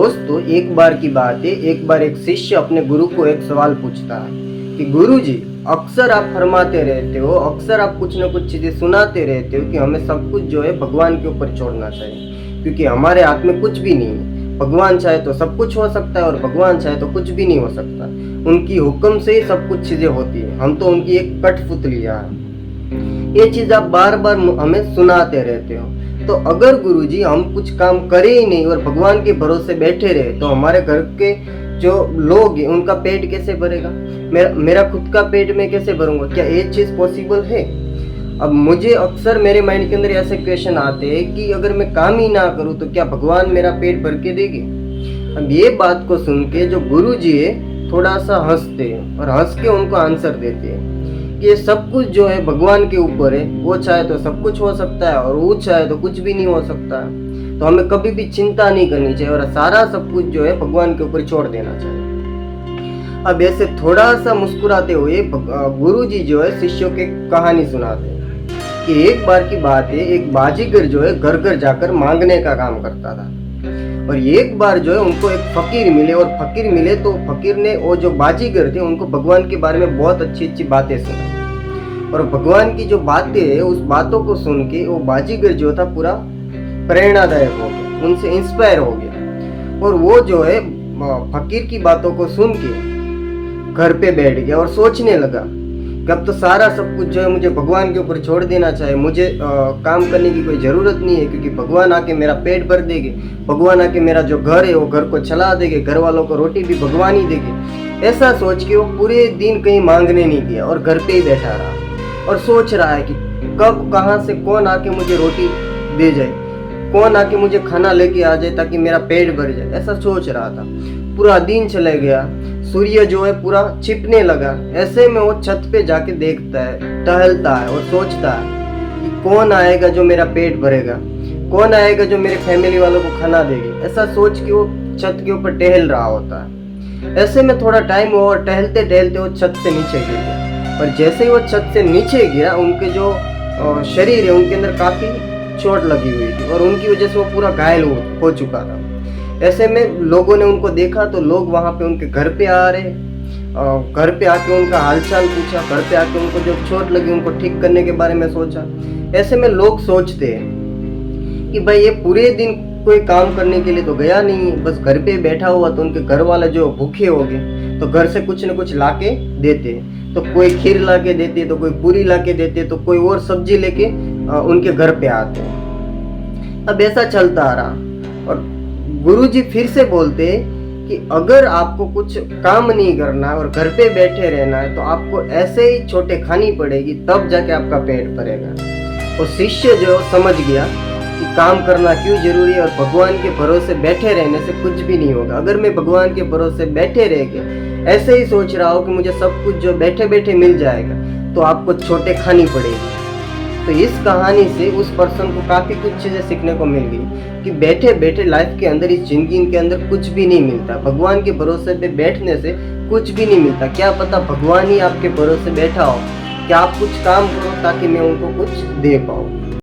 दोस्तों, एक बार की बात है, एक बार एक शिष्य अपने गुरु को एक सवाल पूछता है कि गुरु जी, अक्सर आप फरमाते रहते हो, अक्सर आप कुछ न कुछ चीजें सुनाते रहते हो कि हमें सब कुछ जो है भगवान के ऊपर छोड़ना चाहिए, क्योंकि हमारे हाथ में कुछ भी नहीं है। भगवान चाहे तो सब कुछ हो सकता है और भगवान चाहे तो कुछ भी नहीं हो सकता। उनकी हुक्म से ही सब कुछ चीजें होती है, हम तो उनकी एक कठपुतलियां हैं। ये चीज आप बार बार हमें सुनाते रहते हो। तो अगर गुरुजी हम कुछ काम करें ही नहीं और भगवान के भरोसे बैठे रहे तो हमारे घर के जो लोग हैं उनका पेट कैसे भरेगा? मेरा खुद का पेट मैं कैसे भरूंगा? क्या ये चीज पॉसिबल है? अब मुझे अक्सर मेरे माइंड के अंदर ऐसे क्वेश्चन आते हैं कि अगर मैं काम ही ना करूं तो क्या भगवान मेरा पेट भर के देंगे? अब ये बात को सुन के जो गुरुजी है थोड़ा सा हंसते हैं और हंस के उनको आंसर देते हैं कि ये सब कुछ जो है भगवान के ऊपर है। वो चाहे तो सब कुछ हो सकता है और वो चाहे तो कुछ भी नहीं हो सकता है। तो हमें कभी भी चिंता नहीं करनी चाहिए और सारा सब कुछ जो है भगवान के ऊपर छोड़ देना चाहिए। अब ऐसे थोड़ा सा मुस्कुराते हुए गुरुजी जो है शिष्यों की कहानी सुनाते हैं कि एक बार की बात है, एक बाजीगर जो है घर घर जाकर मांगने का काम करता था और एक बार जो है उनको एक फकीर मिले तो फकीर ने वो जो बाजीगर थे उनको भगवान के बारे में बहुत अच्छी अच्छी बातें सुनाई और भगवान की जो बातें है उस बातों को सुन के वो बाजीगर जो था पूरा प्रेरणादायक हो गया, उनसे इंस्पायर हो गया और वो जो है फकीर की बातों को सुन के घर पे बैठ गया और सोचने लगा कि अब तो सारा सब कुछ जो है मुझे भगवान के ऊपर छोड़ देना चाहिए। मुझे काम करने की कोई ज़रूरत नहीं है, क्योंकि भगवान आके मेरा पेट भर देंगे, भगवान आके मेरा जो घर है वो घर को चला देंगे, घर वालों को रोटी भी भगवान ही देंगे। ऐसा सोच के वो पूरे दिन कहीं मांगने नहीं गया और घर पे ही बैठा रहा और सोच रहा है कि कब कहाँ से कौन आके मुझे रोटी दे जाए, कौन आके मुझे खाना लेके आ जाए ताकि मेरा पेट भर जाए। ऐसा सोच रहा था। पूरा दिन चले गया, सूर्य जो है पूरा छिपने लगा। ऐसे में वो छत पे जाके देखता है, टहलता है और सोचता है कि कौन आएगा जो मेरा पेट भरेगा, कौन आएगा जो मेरे फैमिली वालों को खाना देगी। ऐसा सोच के वो छत के ऊपर टहल रहा होता है। ऐसे में थोड़ा टाइम हुआ और टहलते टहलते वो छत से नीचे गिर गया और जैसे ही वो छत से नीचे गिरा उनके जो शरीर है उनके अंदर काफी चोट लगी हुई थी और उनकी वजह से वो पूरा घायल हो चुका था। ऐसे में लोगों ने उनको देखा तो लोग वहां पे उनके घर पे आ रहे, घर पे आके उनका हालचाल पूछा, घर पे आके उनको जो चोट लगी उनको ठीक करने के बारे में सोचा। ऐसे में लोग सोचते हैं कि भाई ये पूरे दिन कोई काम करने के लिए तो गया नहीं, बस घर पे बैठा हुआ, तो उनके घर वाले जो भूखे हो गए तो घर से कुछ न कुछ लाके देते, तो कोई खीर लाके देते, तो कोई पूरी लाके देते, तो कोई और सब्जी लेके उनके घर पे आते। अब ऐसा चलता आ रहा और गुरुजी फिर से बोलते कि अगर आपको कुछ काम नहीं करना और घर पे बैठे रहना है तो आपको ऐसे ही छोटे खानी पड़ेगी, तब जाके आपका पेट भरेगा। और शिष्य जो समझ गया कि काम करना क्यों जरूरी है और भगवान के भरोसे बैठे रहने से कुछ भी नहीं होगा। अगर मैं भगवान के भरोसे बैठे रह के ऐसे ही सोच रहा हूँ कि मुझे सब कुछ जो बैठे बैठे मिल जाएगा तो आपको छोटे खानी पड़ेगी। तो इस कहानी से उस पर्सन को काफ़ी कुछ चीज़ें सीखने को मिल गई कि बैठे बैठे लाइफ के अंदर, इस जिंदगी के अंदर कुछ भी नहीं मिलता। भगवान के भरोसे पे बैठने से कुछ भी नहीं मिलता। क्या पता भगवान ही आपके भरोसे बैठा हो, कि आप कुछ काम करो ताकि मैं उनको कुछ दे पाऊँ।